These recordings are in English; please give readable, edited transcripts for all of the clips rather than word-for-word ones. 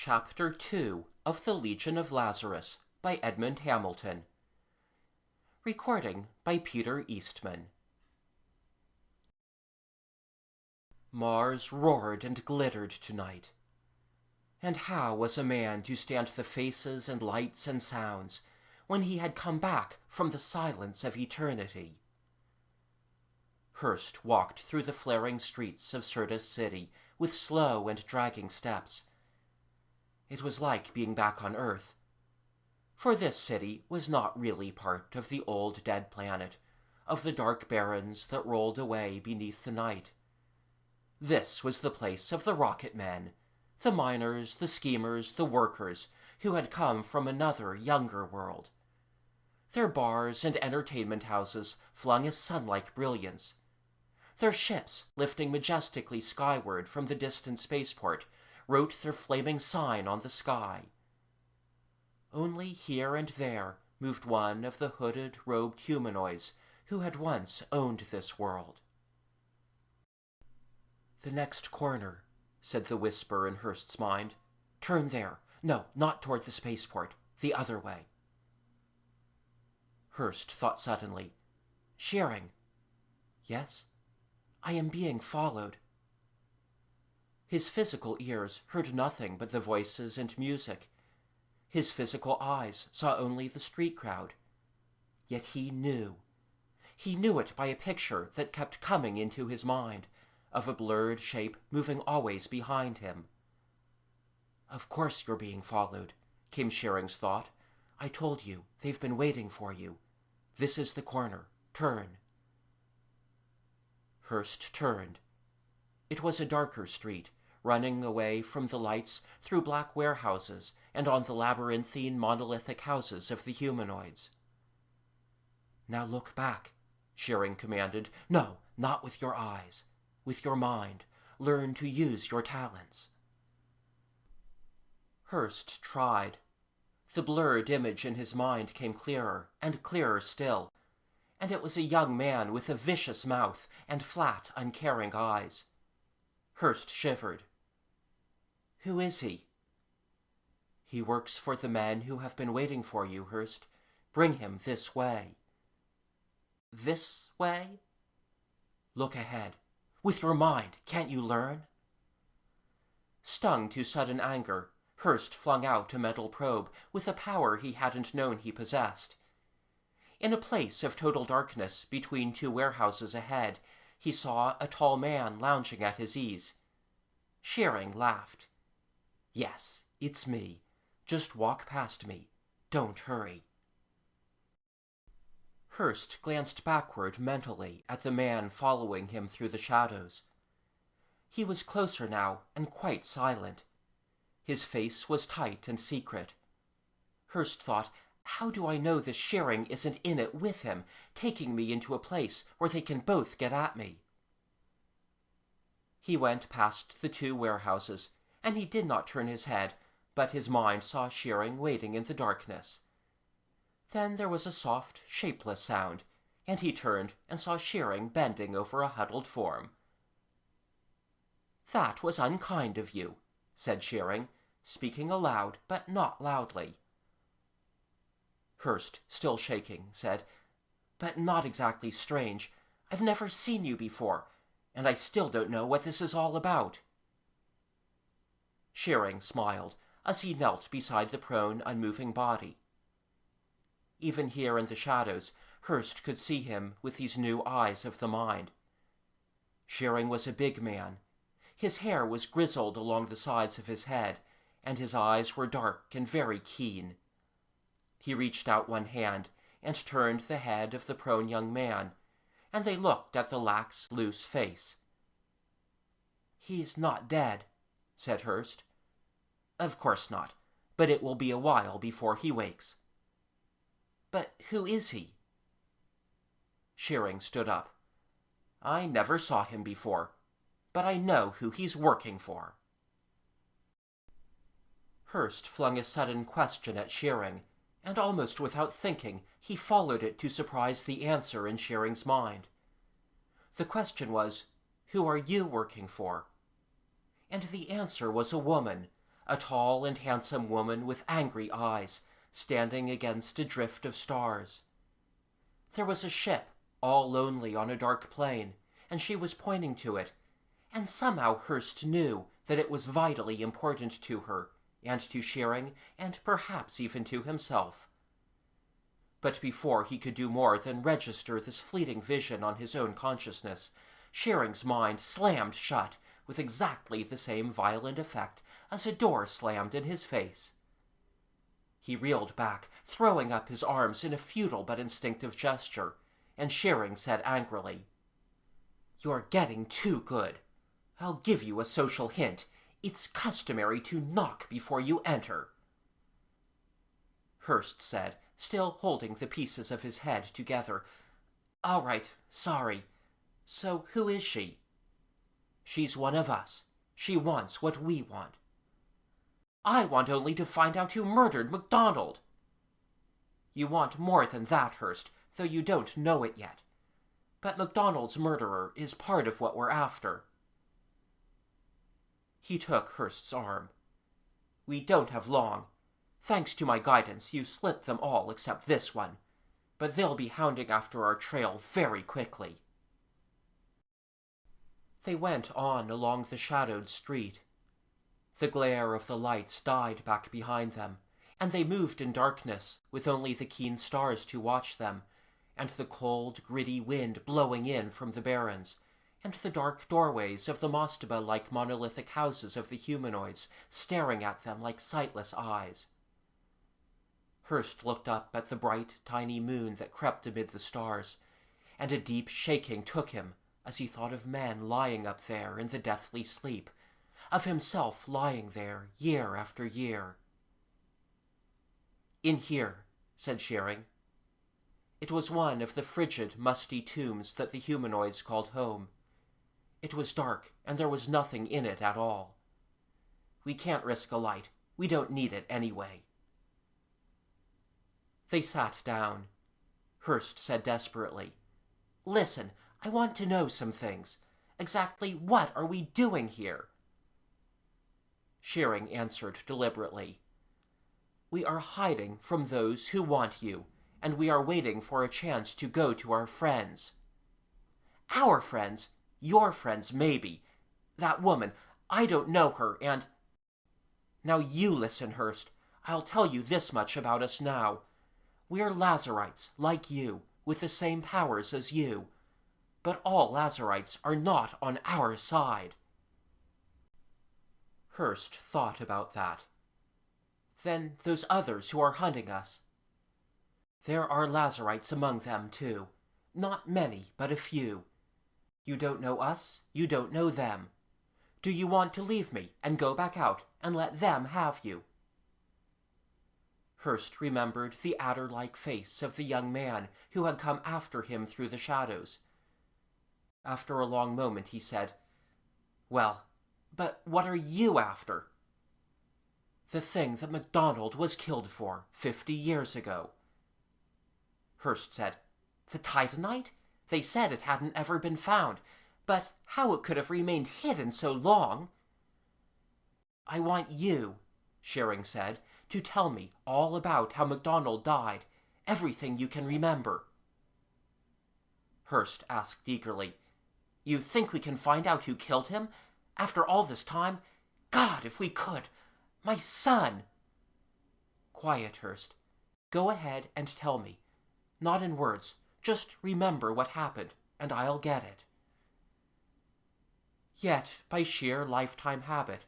Chapter 2 of the Legion of Lazarus by Edmond Hamilton. Recording by Peter Eastman. Mars roared and glittered tonight. And how was a man to stand the faces and lights and sounds when he had come back from the silence of eternity? Hurst walked through the flaring streets of Sirtis City with slow and dragging steps. It was like being back on Earth. For this city was not really part of the old dead planet, of the dark barrens that rolled away beneath the night. This was the place of the rocket men, the miners, the schemers, the workers, who had come from another, younger world. Their bars and entertainment houses flung a sun-like brilliance. Their ships, lifting majestically skyward from the distant spaceport, wrote their flaming sign on the sky. Only here and there moved one of the hooded, robed humanoids who had once owned this world. "The next corner," said the whisper in Hurst's mind. "Turn there. No, not toward the spaceport. The other way." Hurst thought suddenly. "Shearing." "Yes?" "I am being followed." His physical ears heard nothing but the voices and music. His physical eyes saw only the street crowd. Yet he knew. He knew it by a picture that kept coming into his mind, of a blurred shape moving always behind him. "Of course you're being followed," came Shearing's thought. "I told you, they've been waiting for you. This is the corner. Turn." Hurst turned. It was a darker street, running away from the lights through black warehouses and on the labyrinthine monolithic houses of the humanoids. "Now look back," Shearing commanded. "No, not with your eyes. With your mind. Learn to use your talents." Hurst tried. The blurred image in his mind came clearer and clearer still, and it was a young man with a vicious mouth and flat, uncaring eyes. Hurst shivered. "Who is he?" "He works for the men who have been waiting for you, Hurst. Bring him this way." "This way?" "Look ahead. With your mind, can't you learn?" Stung to sudden anger, Hurst flung out a metal probe with a power he hadn't known he possessed. In a place of total darkness between two warehouses ahead, he saw a tall man lounging at his ease. Shearing laughed. "Yes, it's me. Just walk past me. Don't hurry." Hurst glanced backward mentally at the man following him through the shadows. He was closer now and quite silent. His face was tight and secret. Hurst thought, how do I know this Shearing isn't in it with him, taking me into a place where they can both get at me? He went past the two warehouses, and he did not turn his head, but his mind saw Shearing waiting in the darkness. Then there was a soft, shapeless sound, and he turned and saw Shearing bending over a huddled form. "That was unkind of you," said Shearing, speaking aloud, but not loudly. Hurst, still shaking, said, "But not exactly strange. I've never seen you before, and I still don't know what this is all about." Shearing smiled as he knelt beside the prone, unmoving body. Even here in the shadows, Hurst could see him with these new eyes of the mind. Shearing was a big man. His hair was grizzled along the sides of his head, and his eyes were dark and very keen. He reached out one hand and turned the head of the prone young man, and they looked at the lax, loose face. "He's not dead," said Hurst. "Of course not, but it will be a while before he wakes." "But who is he?" Shearing stood up. "I never saw him before, but I know who he's working for." Hurst flung a sudden question at Shearing, and almost without thinking, he followed it to surprise the answer in Shearing's mind. The question was, "Who are you working for?" And the answer was a woman, a tall and handsome woman with angry eyes, standing against a drift of stars. There was a ship, all lonely on a dark plain, and she was pointing to it, and somehow Hearst knew that it was vitally important to her, and to Shearing, and perhaps even to himself. But before he could do more than register this fleeting vision on his own consciousness, Shearing's mind slammed shut with exactly the same violent effect as a door slammed in his face. He reeled back, throwing up his arms in a futile but instinctive gesture, and Shearing said angrily, "You're getting too good. I'll give you a social hint. It's customary to knock before you enter." Hearst said, still holding the pieces of his head together, "All right, sorry. So who is she?" "She's one of us. She wants what we want." "I want only to find out who murdered MacDonald." "You want more than that, Hearst, though you don't know it yet. But MacDonald's murderer is part of what we're after." He took Hearst's arm. "We don't have long. Thanks to my guidance, you slipped them all except this one. But they'll be hounding after our trail very quickly." They went on along the shadowed street. The glare of the lights died back behind them, and they moved in darkness, with only the keen stars to watch them, and the cold, gritty wind blowing in from the barrens, and the dark doorways of the mastaba-like monolithic houses of the humanoids staring at them like sightless eyes. Hearst looked up at the bright, tiny moon that crept amid the stars, and a deep shaking took him as he thought of men lying up there in the deathly sleep, of himself lying there year after year. "In here," said Shearing. It was one of the frigid, musty tombs that the humanoids called home. It was dark, and there was nothing in it at all. "We can't risk a light. We don't need it anyway." They sat down. Hearst said desperately, "Listen, I want to know some things. Exactly what are we doing here?" Shearing answered deliberately, "We are hiding from those who want you, and we are waiting for a chance to go to our friends." "Our friends? Your friends, maybe. That woman, I don't know her, and—" "Now you listen, Hearst. I'll tell you this much about us now. We're Lazarites, like you, with the same powers as you. But all Lazarites are not on our side." Hearst thought about that. "Then those others who are hunting us?" "There are Lazarites among them, too. Not many, but a few. You don't know us, you don't know them. Do you want to leave me and go back out and let them have you?" Hearst remembered the adder-like face of the young man who had come after him through the shadows. After a long moment he said, "Well, but what are you after?" "The thing that MacDonald was killed for 50 years ago." Hearst said, "The Titanite? They said it hadn't ever been found, but how it could have remained hidden so long—" "I want you," Shearing said, "to tell me all about how MacDonald died, everything you can remember." Hearst asked eagerly, "You think we can find out who killed him? After all this time? God, if we could! My son!" "Quiet, Hearst. Go ahead and tell me. Not in words. Just remember what happened, and I'll get it." Yet, by sheer lifetime habit,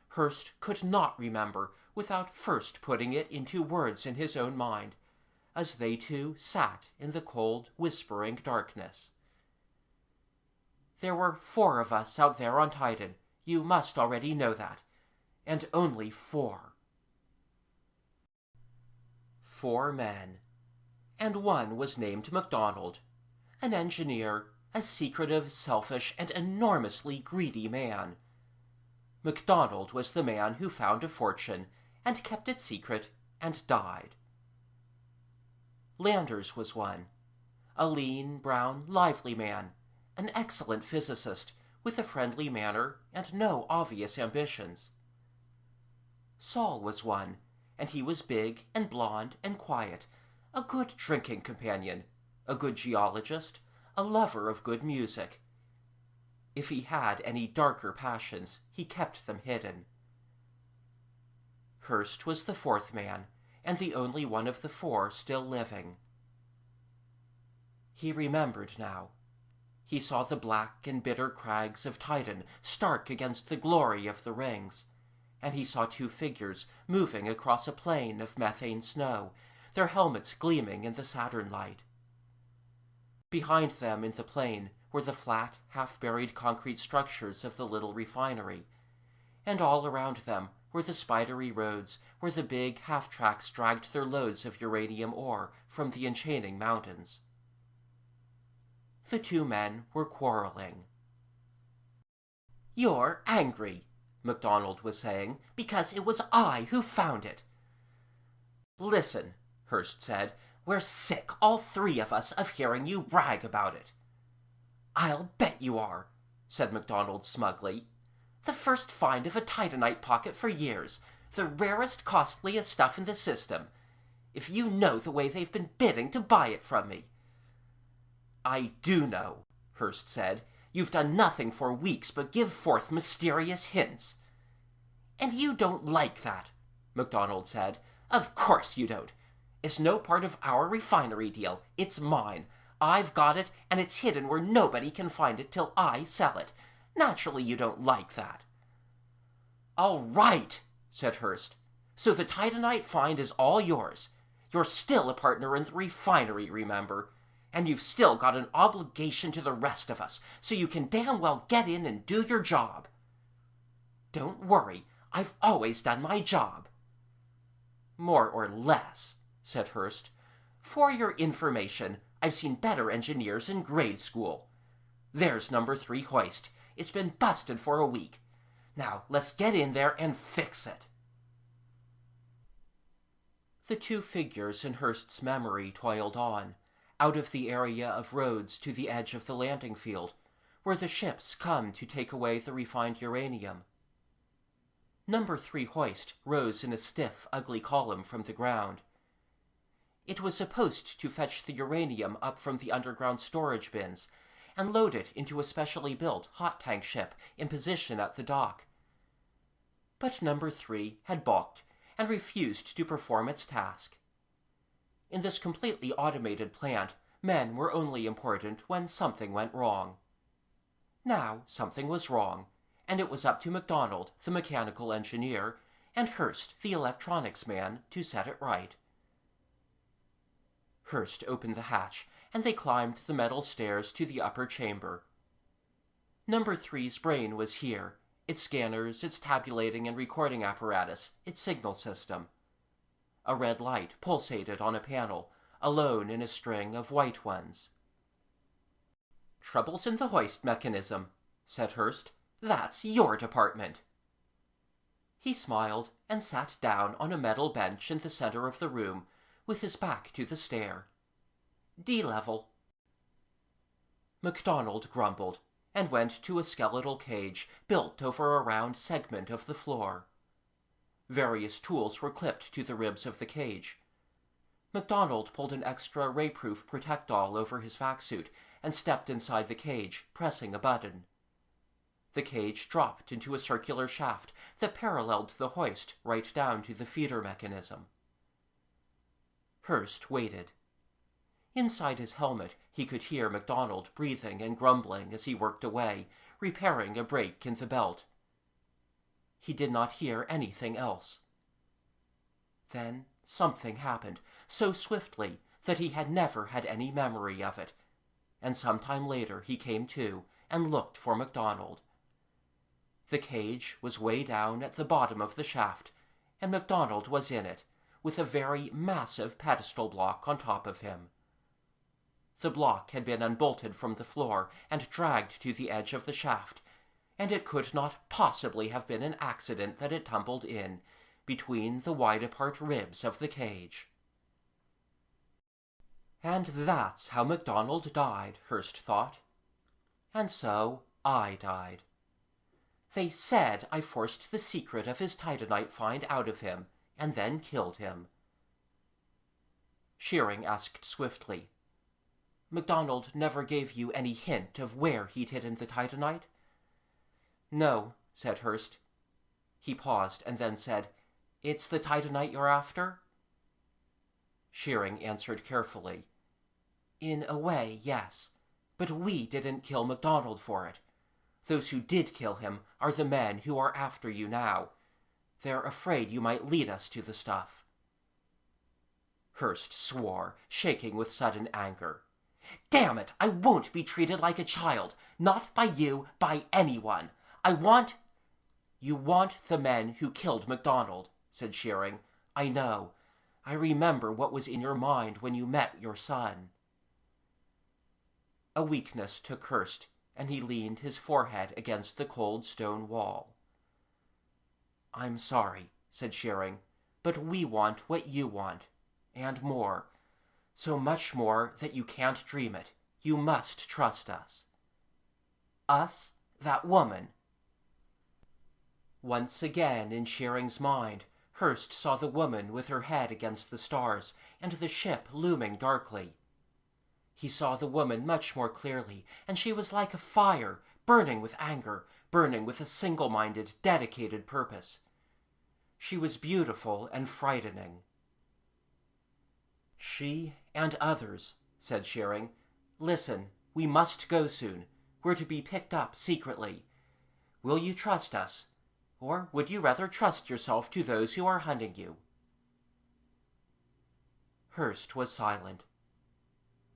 Hearst could not remember without first putting it into words in his own mind, as they two sat in the cold, whispering darkness. "There were 4 of us out there on Titan. You must already know that. And only 4. 4 men. And one was named MacDonald, an engineer, a secretive, selfish, and enormously greedy man. MacDonald was the man who found a fortune, and kept it secret, and died. Landers was one, a lean, brown, lively man, an excellent physicist, with a friendly manner and no obvious ambitions. Saul was one, and he was big and blond and quiet, a good drinking companion, a good geologist, a lover of good music. If he had any darker passions, he kept them hidden. Hurst was the fourth man, and the only one of the four still living. He remembered now. He saw the black and bitter crags of Titan stark against the glory of the rings, and he saw two figures moving across a plain of methane snow, their helmets gleaming in the Saturn light. Behind them in the plain were the flat, half-buried concrete structures of the little refinery, and all around them were the spidery roads where the big half-tracks dragged their loads of uranium ore from the enchaining mountains. The two men were quarreling. "You're angry," MacDonald was saying, "because it was I who found it." "Listen," Hurst said, "we're sick, all three of us, of hearing you brag about it." "I'll bet you are," said MacDonald smugly. "The first find of a titanite pocket for years, the rarest, costliest stuff in the system. If you know the way they've been bidding to buy it from me." "I do know," Hurst said. "You've done nothing for weeks but give forth mysterious hints." "And you don't like that," MacDonald said. "Of course you don't. It's no part of our refinery deal. It's mine. I've got it, and it's hidden where nobody can find it till I sell it. Naturally you don't like that." "All right," said Hurst. "So the titanite find is all yours. You're still a partner in the refinery, remember? And you've still got an obligation to the rest of us, so you can damn well get in and do your job." "Don't worry. I've always done my job." "More or less," said Hurst. "For your information, I've seen better engineers in grade school. There's number 3 hoist. It's been busted for a week. Now let's get in there and fix it." The two figures in Hurst's memory toiled on, out of the area of roads to the edge of the landing field, where the ships come to take away the refined uranium. Number 3 hoist rose in a stiff, ugly column from the ground. It was supposed to fetch the uranium up from the underground storage bins and load it into a specially built hot tank ship in position at the dock. But Number 3 had balked and refused to perform its task. In this completely automated plant, men were only important when something went wrong. Now something was wrong, and it was up to MacDonald, the mechanical engineer, and Hurst, the electronics man, to set it right. Hurst opened the hatch, and they climbed the metal stairs to the upper chamber. Number 3's brain was here, its scanners, its tabulating and recording apparatus, its signal system. A red light pulsated on a panel, alone in a string of white ones. "Troubles in the hoist mechanism," said Hurst. "That's your department." He smiled and sat down on a metal bench in the center of the room, with his back to the stair. "D-level." MacDonald grumbled, and went to a skeletal cage built over a round segment of the floor. Various tools were clipped to the ribs of the cage. MacDonald pulled an extra ray-proof protectol over his vac-suit and stepped inside the cage, pressing a button. The cage dropped into a circular shaft that paralleled the hoist right down to the feeder mechanism. Hurst waited. Inside his helmet, he could hear MacDonald breathing and grumbling as he worked away, repairing a break in the belt. He did not hear anything else. Then something happened, so swiftly that he had never had any memory of it, and some time later he came to and looked for MacDonald. The cage was way down at the bottom of the shaft, and MacDonald was in it, with a very massive pedestal block on top of him. The block had been unbolted from the floor and dragged to the edge of the shaft, and it could not possibly have been an accident that it tumbled in, between the wide-apart ribs of the cage. And that's how MacDonald died, Hurst thought. And so I died. They said I forced the secret of his titanite find out of him, and then killed him." Shearing asked swiftly, "MacDonald never gave you any hint of where he'd hidden the titanite?" "No," said Hurst. He paused and then said, "It's the titanite you're after?" Shearing answered carefully, "In a way, yes. But we didn't kill MacDonald for it. Those who did kill him are the men who are after you now. They're afraid you might lead us to the stuff." Hurst swore, shaking with sudden anger. "Damn it, I won't be treated like a child. Not by you, by anyone. I want—" "You want the men who killed MacDonald," said Shearing. "I know. I remember what was in your mind when you met your son." A weakness took Hurst, and he leaned his forehead against the cold stone wall. "I'm sorry," said Shearing, "but we want what you want, and more. So much more that you can't dream it. You must trust us." "Us? That woman?" Once again in Shearing's mind, Hurst saw the woman with her head against the stars, and the ship looming darkly. He saw the woman much more clearly, and she was like a fire, burning with anger, burning with a single-minded, dedicated purpose. She was beautiful and frightening. "She and others," said Shearing. "Listen, we must go soon. We're to be picked up secretly. Will you trust us? Or would you rather trust yourself to those who are hunting you?" Hurst was silent.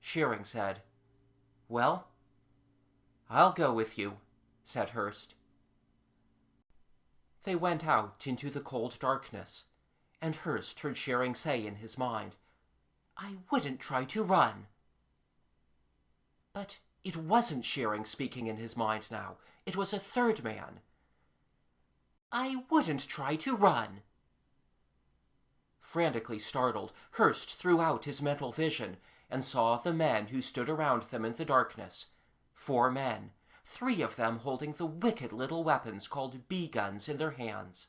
Shearing said, "Well?" "I'll go with you," said Hurst. They went out into the cold darkness, and Hurst heard Shearing say in his mind, "I wouldn't try to run." But it wasn't Shearing speaking in his mind now. It was a third man. "I wouldn't try to run." Frantically startled, Hurst threw out his mental vision and saw the men who stood around them in the darkness. 4 men, 3 of them holding the wicked little weapons called bee-guns in their hands.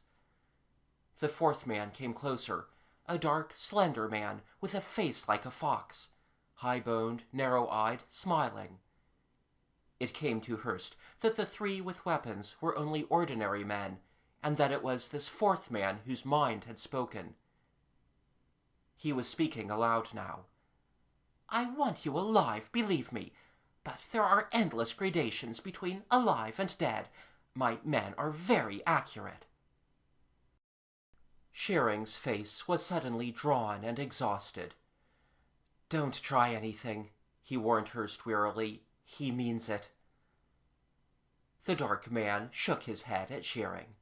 The 4th man came closer, a dark, slender man with a face like a fox, high-boned, narrow-eyed, smiling. It came to Hurst that the 3 with weapons were only ordinary men, and that it was this 4th man whose mind had spoken. He was speaking aloud now. "I want you alive, believe me. But there are endless gradations between alive and dead. My men are very accurate." Shearing's face was suddenly drawn and exhausted. "Don't try anything," he warned Hurst wearily. "He means it." The dark man shook his head at Shearing.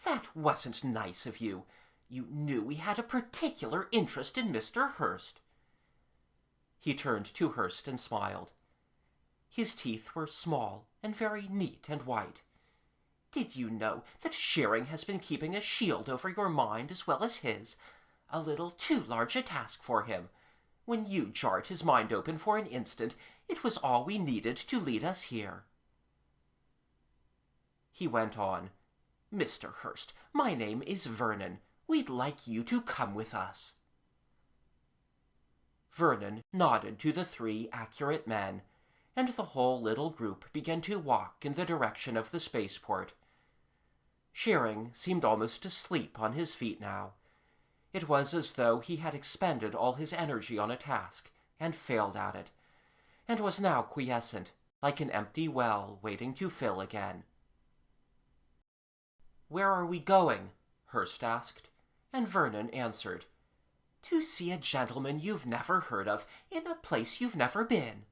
"That wasn't nice of you. You knew we had a particular interest in Mr. Hurst." He turned to Hurst and smiled. His teeth were small and very neat and white. "Did you know that Shearing has been keeping a shield over your mind as well as his? A little too large a task for him. When you jarred his mind open for an instant, it was all we needed to lead us here." He went on, "Mr. Hurst, my name is Vernon. We'd like you to come with us." Vernon nodded to the 3 accurate men, and the whole little group began to walk in the direction of the spaceport. Shearing seemed almost asleep on his feet now. It was as though he had expended all his energy on a task, and failed at it, and was now quiescent, like an empty well waiting to fill again. "Where are we going?" Hurst asked, and Vernon answered, "To see a gentleman you've never heard of in a place you've never been."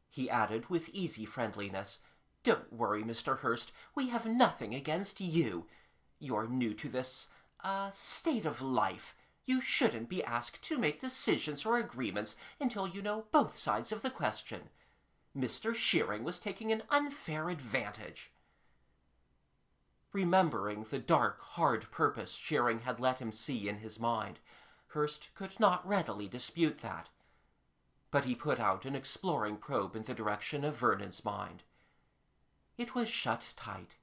He added with easy friendliness, "Don't worry, Mr. Hurst, we have nothing against you. You're new to this, state of life. You shouldn't be asked to make decisions or agreements until you know both sides of the question. Mr. Shearing was taking an unfair advantage." Remembering the dark, hard purpose Shearing had let him see in his mind, Hurst could not readily dispute that. But he put out an exploring probe in the direction of Vernon's mind. It was shut tight.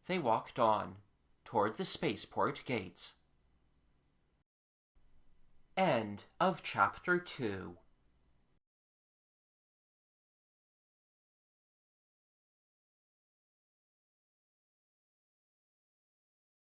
They walked on, toward the spaceport gates. End of Chapter 2.